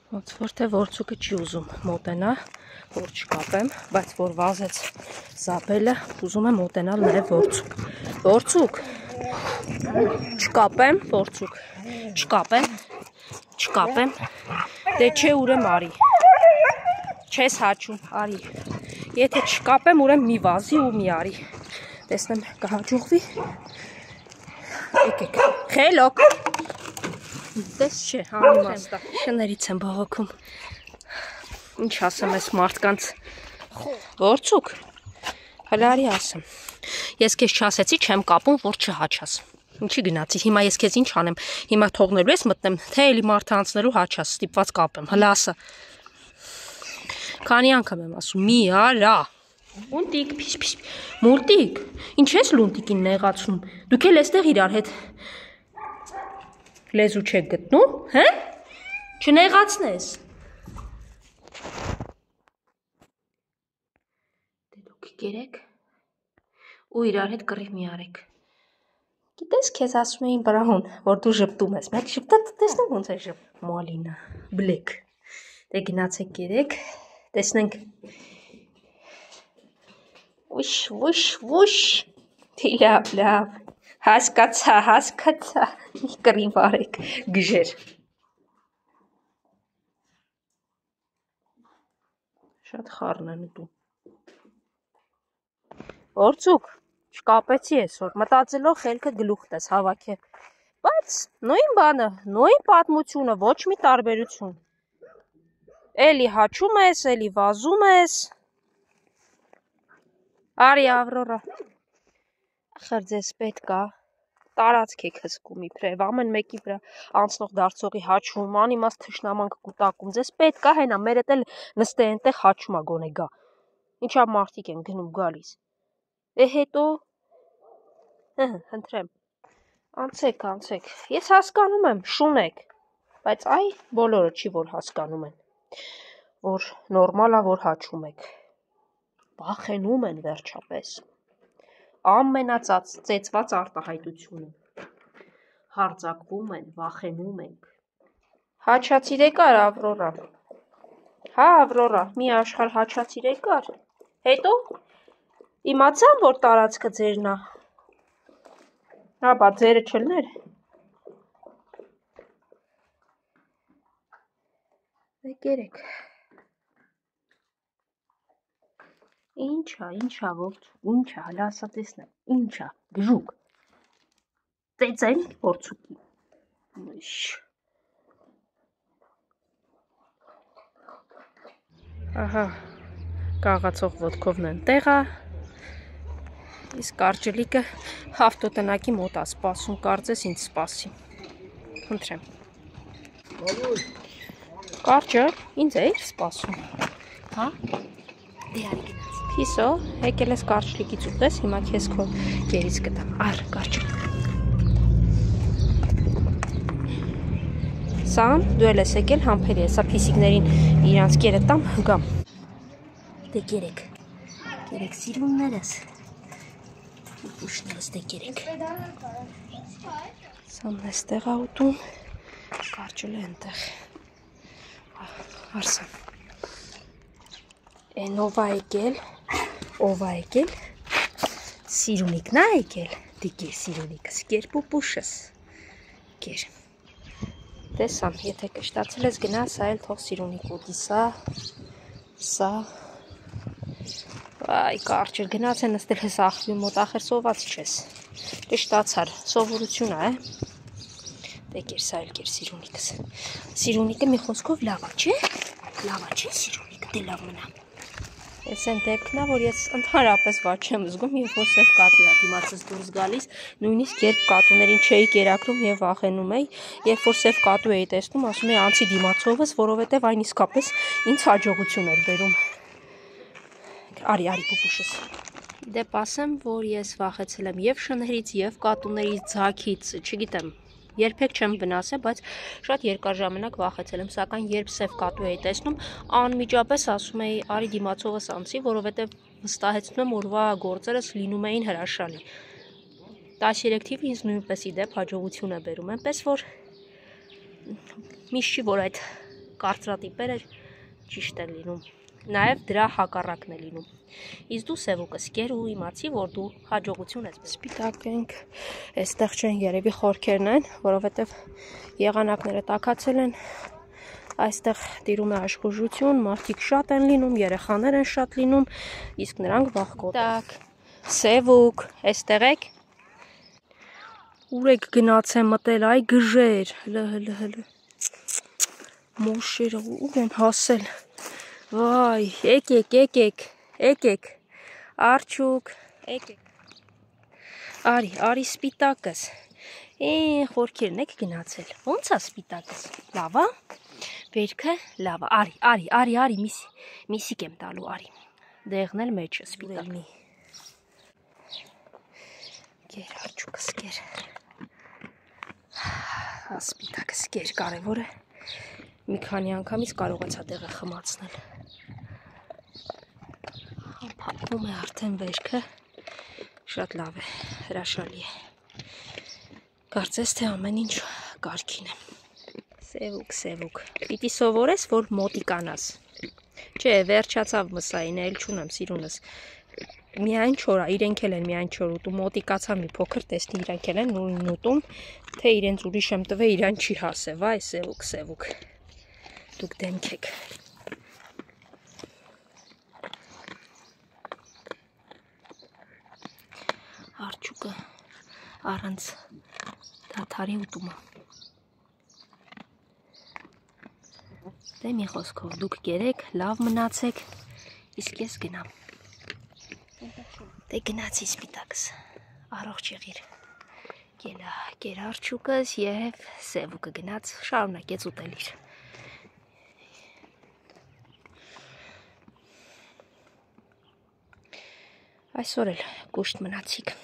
Ոնց որ թե որցուկը չի ուզում մոտենա, որ չկապեմ, բայց որ վազեց զապելը, ուզում եմ մոտենալ նաև որցուկ։ Որցուկ, չկապեմ, որցուկ, չկապեմ, դե չէ ուրեմ արի, չես հաչում, արի, եթե չկապեմ ուրեմ մի վազի ու մի արի, տեսնեմ կհաջողվի, եկեք, խելոք, տես չէ, անիմաստ է, շներից եմ բողոքում, ինչ ասեմ ես մարդկանց, որցուկ, հələ արի ասեմ, ես քեզ չասեցի չեմ կապում, որ չհաչաս, ինչի գնացի, հիմա ես քեզ ինչ անեմ, հիմա թողնելու ես մտնեմ, թե էլի մարդը անցնելու հաչաս, ստիպված կապեմ, հələ ասա, քանի անգամ եմ ասում, մի արա, Լունտիկ, մուլտիկ, ինչ ես լունտիկին նեղացնում, դուք էլ էստեղ իրար հետ լեզու չեք գտնում, հե? Չնեղացնես։ Դե դուք գերեք ու իրար հետ կռիվ մի արեք։ Գիտես, քեզ ասում էին բրահուն, որ դու ժպտում ես, մեկ ժպտա տեսնեմ ոնց է ժպտում, մալինա, բլեք։ Դե գնացեք գերեք, տեսնենք Ուշ, լավ, հասկացա, մի կռիվ արեք, գժեր։ Շատ խառն են ուտում։ Որցուկ, չկապեցի այսօր, մտածելով խելքը գլուխդ ես հավաքել, բայց նույն բանը, նույն պատմությունը, ոչ մի տարբերություն։ Էլի հաչում ես, էլի վազում ես, Արի Ավրորա, ախր ձեզ պետք է, տարածք եք հսկում իբրև, ամեն մեկի վրա անցնող դարձողի հաչում, անիմաստ թշնամանք կուտակում, ձեզ պետք է հենա, մերդ էլ նստե ենտեղ հաչում է գոնե գա, ինչա մարդիկ են գնում գալիս, հետո, հնդրեմ, անցեք, ես հասկանում եմ, շունեք, բայց այ բոլորը չի որ հասկանում են, որ նորմալ է, որ հաչում եք, վախենում են վերջապես, ամենածեծված արտահայտությունը, հարձակվում են, վախենում ենք, հաչացիր եկար Ավրորա, հա Ավրորա, մի աշխարհ հաչացիր եկար, հետո իմացան, որ տարածքը ձերն է, հա բա ձերը չլներ, դե կերեք, Ինչա, որցուկ, հələ ասա տեսնեմ, ինչա, գժուկ, ծեծեն որցուկի, ահա, կաղացող ոտքովն են տեղա, իսկ կարճլիկը ավտոտնակի մոտ է սպասում, կարծես ինձ սպասի, հնդրեմ, կարճը ինձ էիր սպասում, հա, դե արի գնաց, Հիսո, եկել ես կարճլիկից ուտես, հիմա քեզ քո գերից կտամ, առ կարճլիկ, Սան, դու էլ ես եկել համբերի, հեսա փիսիկներին իրանց կերը տամ, գամ, դե գերեք սիրուններս, ուշներս դե գերեք, Սանն էստեղ է ուտում, կարճլը ենտեղ, Արսան, են ով է եկել, սիրունիկն է եկել, դի գեր սիրունիկս, գեր պուպուշս, գեր, տեսամ, եթե կշտացել ես գնա, սա էլ թող սիրունիկ ուտի, սա, այ կարճր, գնաց է նստել ես աղբի մոտ, ախր սոված չես, կշտացար, սովորություն է, դե գեր, սա էլ գեր սիրունիկս, սիրունիկը մի խոսքով լավա չէ սիրունիկը, դե լավ մնա, Ես են դեպքն է, որ ես ընդհանրապես ված չեմ զգում, երբ որ սև կատու է դիմացս դուրս գալիս, նույնիսկ երբ կատուներին չէի կերակրում եւ վախենում էի, երբ որ սև կատու էի տեսնում, ասում էի անցի դիմացովս, որովհետեւ այն իսկապես ինձ հաջողություն էր բերում։ Արի պուպուշս։ Դեպ ասեմ, որ ես վախեցել եմ եւ շներից, եւ կատուներից, ձագից, չգիտեմ, երբեք չեմ վնասել, բայց շատ երկար ժամանակ վախեցել եմ, սակայն երբ սև կատու էի տեսնում, անմիջապես ասում էի արի դիմացովս անցի, որովհետեւ վստահեցնում եմ օրվա գործերս լինում էին հրաշալի։ 13 թիվը ինձ նույնպես ի դեպ հաջողություն է բերում, այնպես որ միշտ չի որ այդ կարծրատիպերը ճիշտ են լինում, նաև դրա հակառակն է լինում։ Իսկ դու Սևուկս կեր ու իմացի, որ դու հաջողություն ես։ Սպիտակ ենք, այստեղ չեն երևի խորքերն են, որովհետև եղանակները տաքացել են, այստեղ տիրում է աշխուժություն, մարդիկ շատ են լինում, երեխաներ են շատ լինում, իսկ նրանք վախկոտ են։ Սևուկ, այստեղ եք։ Ուր եք գնացել մտել, այ գժեր, հլը, մոշերը ուր են հասել, վայ, եկեք, արջուկ, արի սպիտակս, խորքերն եք գնացել, ոնց է սպիտակս, լավ է, վերքը, լավ է, արի, միսիկ եմ տալու, արի, դեղն էլ մեջը սպիտակնի, կեր արջուկս, կեր, սպիտակս, կեր, կարևոր է, մի քանի անգամից կարողացա տեղը խմացնել, փափում է արդեն վերքը, շատ լավ է, հրաշալի է, կարծես թե ամեն ինչ կարգին է, Սևուկ, պիտի սովորես, որ մոտիկանաս, չէ, վերջացավ մսային, էլ չունեմ սիրունս, միայն չորա, իրենք էլ են միայն չոր ուտում, մոտիկացա մի փոքր, տեսնի իրենք էլ են նույն ուտում, թե իրենց ուրիշ եմ տվել, իրան չի հասե, վայ Սևուկ, դուք դեմք եք, արջուկը առանց դադարի ուտում է, դե մի խոսքով, դուք կերեք, լավ մնացեք, իսկ ես գնամ, դե գնացի սպիտակս, առողջ եղիր, կեր արջուկս և Սևուկը գնաց, շարունակեց ուտել իր, այսօր էլ կուշտ մնացիք,